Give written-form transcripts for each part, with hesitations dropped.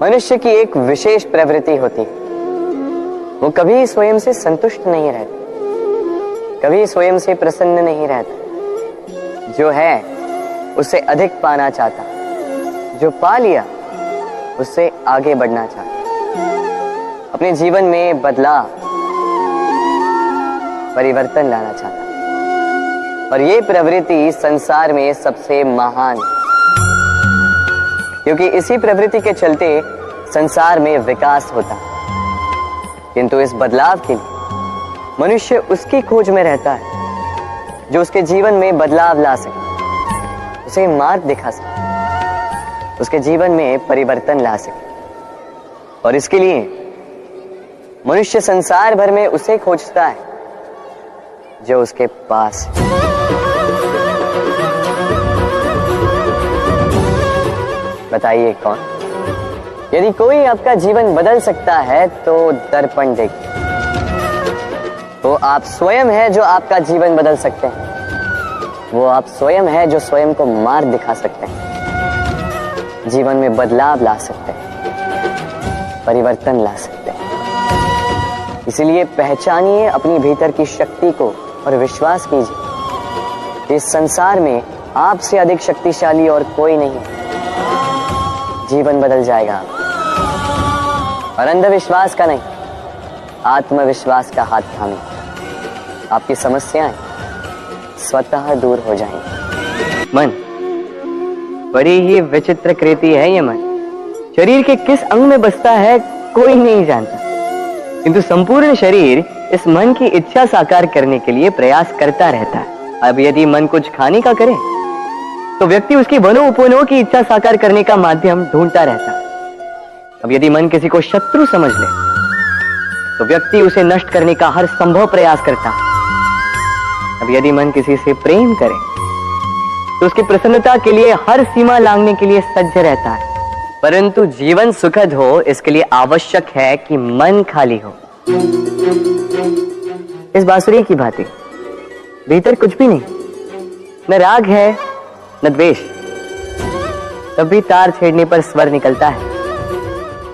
मनुष्य की एक विशेष प्रवृत्ति होती है, वो कभी स्वयं से संतुष्ट नहीं रहता, कभी स्वयं से प्रसन्न नहीं रहता। जो है उससे अधिक पाना चाहता, जो पा लिया उससे आगे बढ़ना चाहता, अपने जीवन में बदलाव, परिवर्तन लाना चाहता। और ये प्रवृत्ति संसार में सबसे महान है, क्योंकि इसी प्रवृत्ति के चलते संसार में विकास होता है। किंतु इस बदलाव के लिए मनुष्य उसकी खोज में रहता है जो उसके जीवन में बदलाव ला सके, उसे मार्ग दिखा सके, उसके जीवन में परिवर्तन ला सके। और इसके लिए मनुष्य संसार भर में उसे खोजता है जो उसके पास है। बताइए कौन? यदि कोई आपका जीवन बदल सकता है तो दर्पण देखिए। वो आप स्वयं है जो आपका जीवन बदल सकते हैं। वो आप स्वयं है जो स्वयं को मार्ग दिखा सकते हैं, जीवन में बदलाव ला सकते हैं, परिवर्तन ला सकते हैं। इसलिए पहचानिए अपनी भीतर की शक्ति को और विश्वास कीजिए, इस संसार में आपसे अधिक शक्तिशाली और कोई नहीं है। जीवन बदल जाएगा। और अंधविश्वास का नहीं, आत्मविश्वास का हाथ थामिए, आपकी समस्याएं स्वतः दूर हो जाएंगी। मन बड़ी ही विचित्र कृति है। ये मन शरीर के किस अंग में बसता है कोई नहीं जानता, किंतु संपूर्ण शरीर इस मन की इच्छा साकार करने के लिए प्रयास करता रहता है। अब यदि मन कुछ खाने का करे तो व्यक्ति उसकी वनो उपवनों की इच्छा साकार करने का माध्यम ढूंढता रहता है। अब यदि मन किसी को शत्रु समझ ले तो व्यक्ति उसे नष्ट करने का हर संभव प्रयास करता है। अब यदि मन किसी से प्रेम करे तो उसकी प्रसन्नता के लिए हर सीमा लांघने के लिए सज्ज रहता है। परंतु जीवन सुखद हो इसके लिए आवश्यक है कि मन खाली हो। इस बांसुरी की भांति भीतर कुछ भी नहीं, न राग है न द्वेष, तब भी तार छेड़ने पर स्वर निकलता है।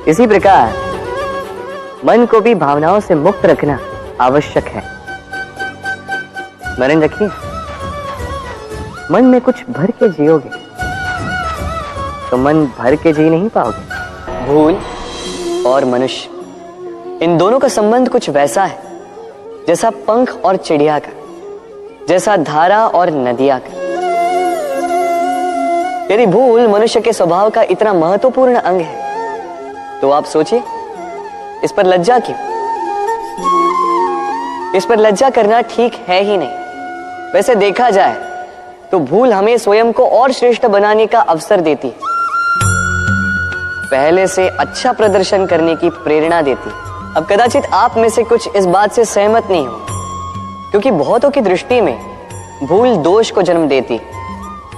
इसी प्रकार मन को भी भावनाओं से मुक्त रखना आवश्यक है। स्मरण रखिए, मन में कुछ भर के जियोगे तो मन भर के जी नहीं पाओगे। भूल और मनुष्य, इन दोनों का संबंध कुछ वैसा है जैसा पंख और चिड़िया का, जैसा धारा और नदिया का। यदि भूल मनुष्य के स्वभाव का इतना महत्वपूर्ण अंग है तो आप सोचिए, इस पर लज्जा क्यों? इस पर लज्जा करना ठीक है ही नहीं। वैसे देखा जाए तो भूल हमें स्वयं को और श्रेष्ठ बनाने का अवसर देती है, पहले से अच्छा प्रदर्शन करने की प्रेरणा देती है। अब कदाचित आप में से कुछ इस बात से सहमत नहीं हो, क्योंकि बहुतों की दृष्टि में भूल दोष को जन्म देती है,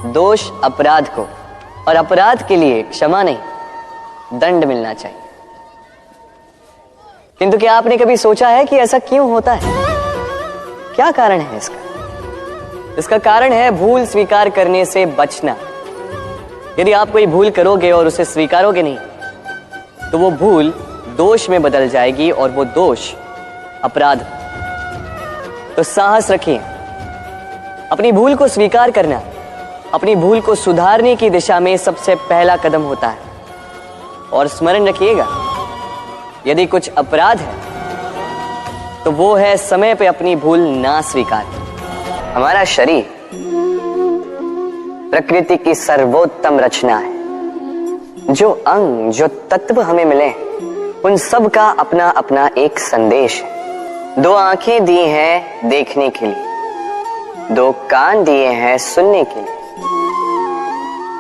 दोष अपराध को, और अपराध के लिए क्षमा नहीं, दंड मिलना चाहिए। किंतु क्या आपने कभी सोचा है कि ऐसा क्यों होता है? क्या कारण है इसका? इसका कारण है भूल स्वीकार करने से बचना। यदि आप कोई भूल करोगे और उसे स्वीकारोगे नहीं तो वो भूल दोष में बदल जाएगी और वो दोष अपराध। तो साहस रखिए, अपनी भूल को स्वीकार करना अपनी भूल को सुधारने की दिशा में सबसे पहला कदम होता है। और स्मरण रखिएगा, यदि कुछ अपराध है तो वो है समय पे अपनी भूल ना स्वीकार। हमारा शरीर प्रकृति की सर्वोत्तम रचना है। जो अंग, जो तत्व हमें मिले उन सब का अपना अपना एक संदेश है। दो आंखें दी हैं देखने के लिए, दो कान दिए हैं सुनने के लिए,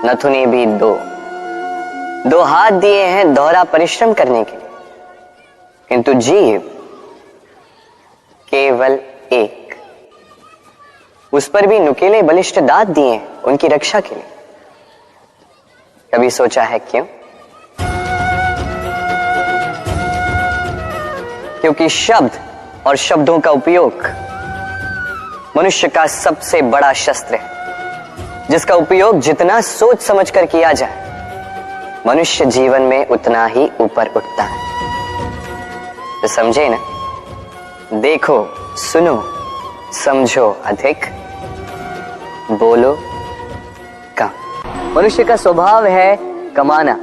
नथुने भी दो हाथ दिए हैं दोहरा परिश्रम करने के लिए, किंतु जीव केवल एक। उस पर भी नुकीले बलिष्ठ दांत दिए हैं उनकी रक्षा के लिए। कभी सोचा है क्यों? क्योंकि शब्द और शब्दों का उपयोग मनुष्य का सबसे बड़ा शस्त्र है, जिसका उपयोग जितना सोच समझ कर किया जाए मनुष्य जीवन में उतना ही ऊपर उठता है। तो समझे ना, देखो सुनो समझो अधिक, बोलो कम। मनुष्य का स्वभाव है कमाना,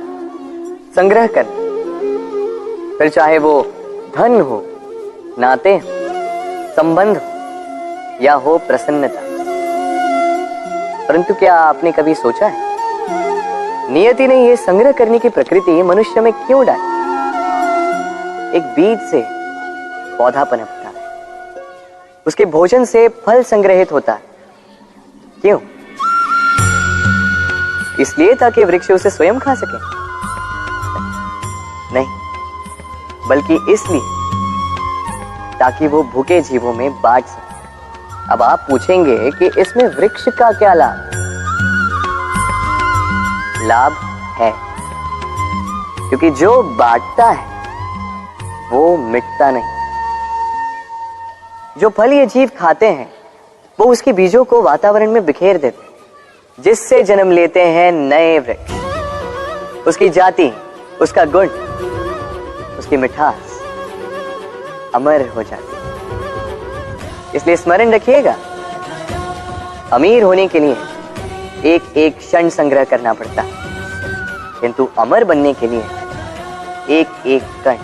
संग्रह करना, फिर चाहे वो धन हो, नाते हो, संबंध हो या हो प्रसन्नता। परंतु क्या आपने कभी सोचा है नियति ने ये संग्रह करने की प्रकृति मनुष्य में क्यों डाली? एक बीज से पौधा पनपता है, उसके भोजन से फल संग्रहित होता है। क्यों? इसलिए ताकि वृक्ष उसे स्वयं खा सके? नहीं, बल्कि इसलिए ताकि वो भूखे जीवों में बांट सके। अब आप पूछेंगे कि इसमें वृक्ष का क्या लाभ? लाभ है, क्योंकि जो बांटता है वो मिटता नहीं। जो फल ये जीव खाते हैं वो उसके बीजों को वातावरण में बिखेर देते हैं, जिससे जन्म लेते हैं नए वृक्ष। उसकी जाति, उसका गुण, उसकी मिठास अमर हो जाती है। इसलिए स्मरण रखिएगा, अमीर होने के लिए एक एक क्षण संग्रह करना पड़ता है, किंतु अमर बनने के लिए एक एक कण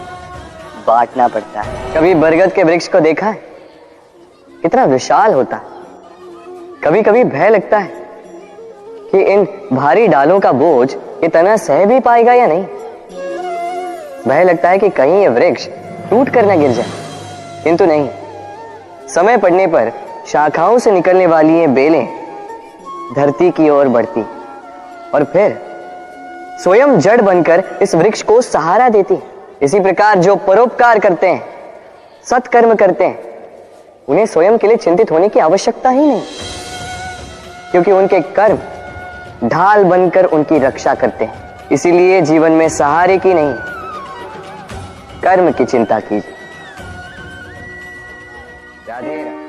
बांटना पड़ता है। कभी बरगद के वृक्ष को देखा है? कितना विशाल होता है। कभी कभी भय लगता है कि इन भारी डालों का बोझ ये तना सह भी पाएगा या नहीं। भय लगता है कि कहीं ये वृक्ष टूट कर न गिर जाए, किंतु नहीं। समय पड़ने पर शाखाओं से निकलने वाली ये बेलें धरती की ओर बढ़ती और फिर स्वयं जड़ बनकर इस वृक्ष को सहारा देती। इसी प्रकार जो परोपकार करते हैं, सत्कर्म करते हैं, उन्हें स्वयं के लिए चिंतित होने की आवश्यकता ही नहीं, क्योंकि उनके कर्म ढाल बनकर उनकी रक्षा करते हैं। इसीलिए जीवन में सहारे की नहीं, कर्म की चिंता कीजिए। राधे राधे।